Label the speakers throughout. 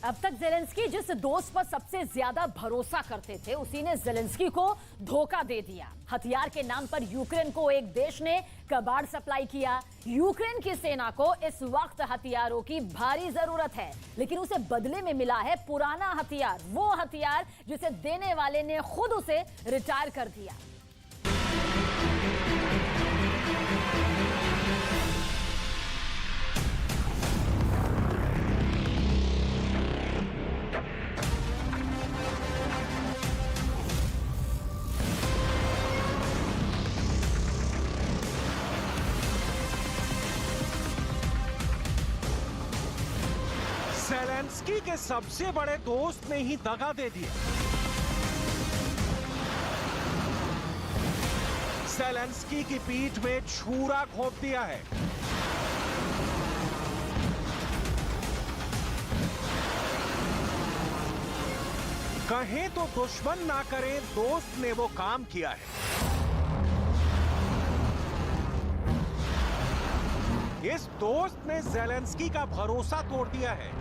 Speaker 1: अब तक जेलेंस्की जिस दोस्त पर सबसे ज्यादा भरोसा करते थे उसी ने जेलेंस्की को धोखा दे दिया। हथियार के नाम पर यूक्रेन को एक देश ने कबाड़ सप्लाई किया। यूक्रेन की सेना को इस वक्त हथियारों की भारी जरूरत है, लेकिन उसे बदले में मिला है पुराना हथियार, वो हथियार जिसे देने वाले ने खुद उसे रिटायर कर दिया।
Speaker 2: ज़ेलेंस्की के सबसे बड़े दोस्त ने ही दगा दे दिया। ज़ेलेंस्की की पीठ में छुरा घोंप दिया है। कहें तो दुश्मन ना करें, दोस्त ने वो काम किया है। इस दोस्त ने ज़ेलेंस्की का भरोसा तोड़ दिया है।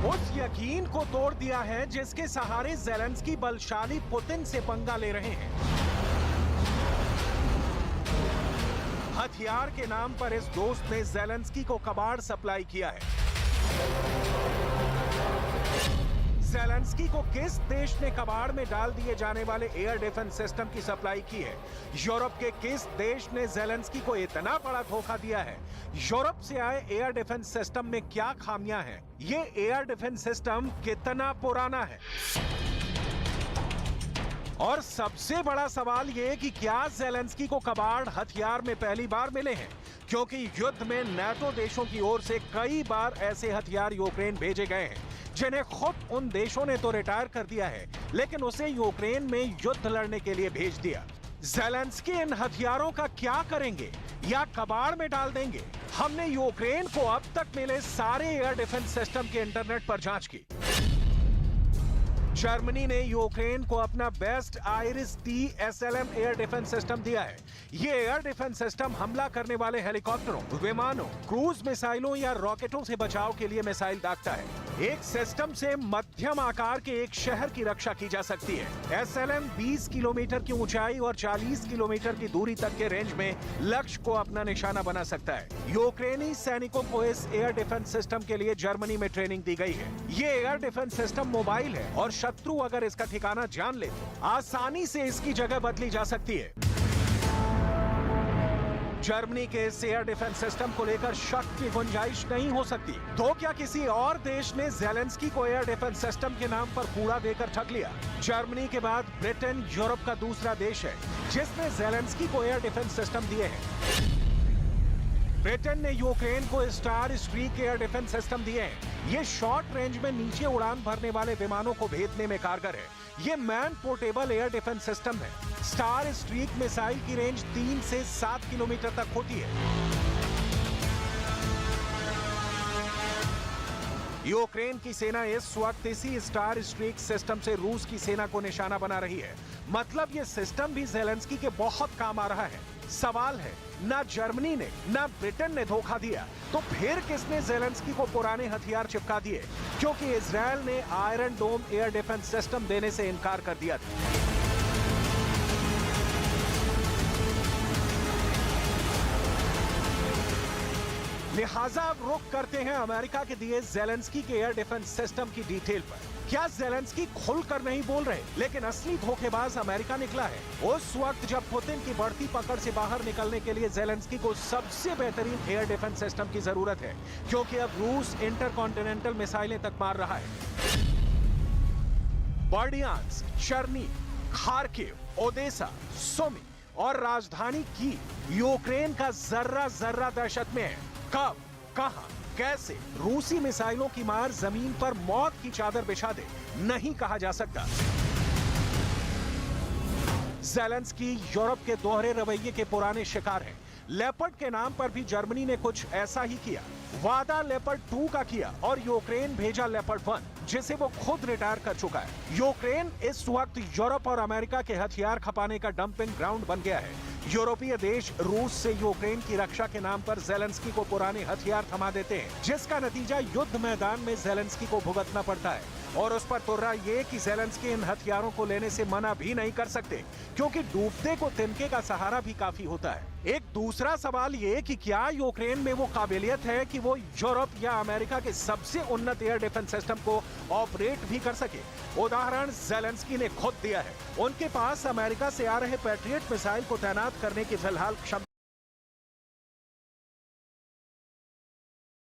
Speaker 2: उस यकीन को तोड़ दिया है जिसके सहारे ज़ेलेंस्की बलशाली पुतिन से पंगा ले रहे हैं। हथियार के नाम पर इस दोस्त ने ज़ेलेंस्की को कबाड़ सप्लाई किया है। ज़ेलेंस्की को किस देश ने कबाड़ में डाल दिए जाने वाले एयर डिफेंस सिस्टम की सप्लाई की है? यूरोप के किस देश ने ज़ेलेंस्की को इतना बड़ा धोखा दिया है? यूरोप से आए एयर डिफेंस सिस्टम में क्या खामियां हैं? ये एयर डिफेंस सिस्टम कितना पुराना है? और सबसे बड़ा सवाल ये कि क्या ज़ेलेंस्की को कबाड़ हथियार में पहली बार मिले हैं? क्योंकि युद्ध में नाटो देशों की ओर से कई बार ऐसे हथियार यूक्रेन भेजे गए हैं जिन्हें खुद उन देशों ने तो रिटायर कर दिया है, लेकिन उसे यूक्रेन में युद्ध लड़ने के लिए भेज दिया। ज़ेलेंस्की इन हथियारों का क्या करेंगे या कबाड़ में डाल देंगे? हमने यूक्रेन को अब तक मिले सारे एयर डिफेंस सिस्टम के इंटरनेट पर जांच की। जर्मनी ने यूक्रेन को अपना best iris T SLM air defence system दिया है। ये एयर डिफेंस सिस्टम हमला करने वाले हेलीकॉप्टरों, विमानों, क्रूज मिसाइलों या रॉकेटों से बचाव के लिए मिसाइल दागता है। एक सिस्टम से मध्यम आकार के एक शहर की रक्षा की जा सकती है। SLM 20 किलोमीटर की ऊंचाई और 40 किलोमीटर की दूरी तक के रेंज में लक्ष्य को अपना निशाना बना सकता है। यूक्रेनी सैनिकों को इस एयर डिफेंस सिस्टम के लिए जर्मनी में ट्रेनिंग दी गई है। ये एयर डिफेंस सिस्टम मोबाइल है और शत्रु अगर इसका ठिकाना जान ले तो आसानी से इसकी जगह बदली जा सकती है। जर्मनी के इस एयर डिफेंस सिस्टम को लेकर शक की गुंजाइश नहीं हो सकती। तो क्या किसी और देश ने ज़ेलेंस्की को एयर डिफेंस सिस्टम के नाम पर कूड़ा देकर ठग लिया? जर्मनी के बाद ब्रिटेन यूरोप का दूसरा देश है जिसने ज़ेलेंस्की को एयर डिफेंस सिस्टम दिए हैं। ब्रिटेन ने यूक्रेन को star streak air defence system दिए हैं। ये शॉर्ट रेंज में नीचे उड़ान भरने वाले विमानों को भेदने में कारगर है। ये man portable air defence system है। स्टार स्ट्रीक मिसाइल की रेंज 3 से 7 किलोमीटर तक होती है। यूक्रेन की सेना इस वक्त इसी स्टार स्ट्रीक सिस्टम से रूस की सेना को निशाना बना रही है। मतलब ये सिस्टम भी ज़ेलेंस्की के बहुत काम आ रहा है। सवाल है, ना जर्मनी ने ना ब्रिटेन ने धोखा दिया, तो फिर किसने ज़ेलेंस्की को पुराने हथियार चिपका दिए? क्योंकि इजराइल ने आयरन डोम एयर डिफेंस सिस्टम देने से इनकार कर दिया था। लिहाजा अब रुख करते हैं अमेरिका के दिए ज़ेलेंस्की के एयर डिफेंस सिस्टम की डिटेल पर। क्या ज़ेलेंस्की खुलकर नहीं बोल रहे, लेकिन असली धोखेबाज अमेरिका निकला है। उस वक्त जब पुतिन की बढ़ती पकड़ से बाहर निकलने के लिए ज़ेलेंस्की को सबसे बेहतरीन एयर डिफेंस सिस्टम की जरूरत है, क्योंकि अब रूस इंटरकॉन्टिनेंटल मिसाइलें तक मार रहा है। Berdyansk, Chernihiv, Kharkiv, Odesa, Sumy और राजधानी कीव यूक्रेन का जर्रा जर्रा दहशत में है। कब, कहां, कैसे रूसी मिसाइलों की मार जमीन पर मौत की चादर बिछा दे, नहीं कहा जा सकता। ज़ेलेंस्की यूरोप के दोहरे रवैये के पुराने शिकार हैं। लेपर्ड के नाम पर भी जर्मनी ने कुछ ऐसा ही किया। वादा लेपर्ड 2 का किया और यूक्रेन भेजा लेपर्ड 1, जिसे वो खुद रिटायर कर चुका है। यूक्रेन इस वक्त यूरोप और अमेरिका के हथियार खपाने का डंपिंग ग्राउंड बन गया है। यूरोपीय देश रूस से यूक्रेन की रक्षा के नाम पर जेलेंस्की को पुराने हथियार थमा देते हैं, जिसका नतीजा युद्ध मैदान में जेलेंस्की को भुगतना पड़ता है। और उस पर तुर्रा ये कि जेलेंस्की इन हथियारों को लेने से मना भी नहीं कर सकते, क्योंकि डूबते को तिनके का सहारा भी काफी होता है। एक दूसरा सवाल ये कि क्या यूक्रेन में वो काबिलियत है कि वो यूरोप या अमेरिका के सबसे उन्नत एयर डिफेंस सिस्टम को ऑपरेट भी कर सके। उदाहरण जेलेंस्की ने खुद दिया है। उनके पास अमेरिका से आ रहे पैट्रियट मिसाइल को तैनात करने की फिलहाल क्षमता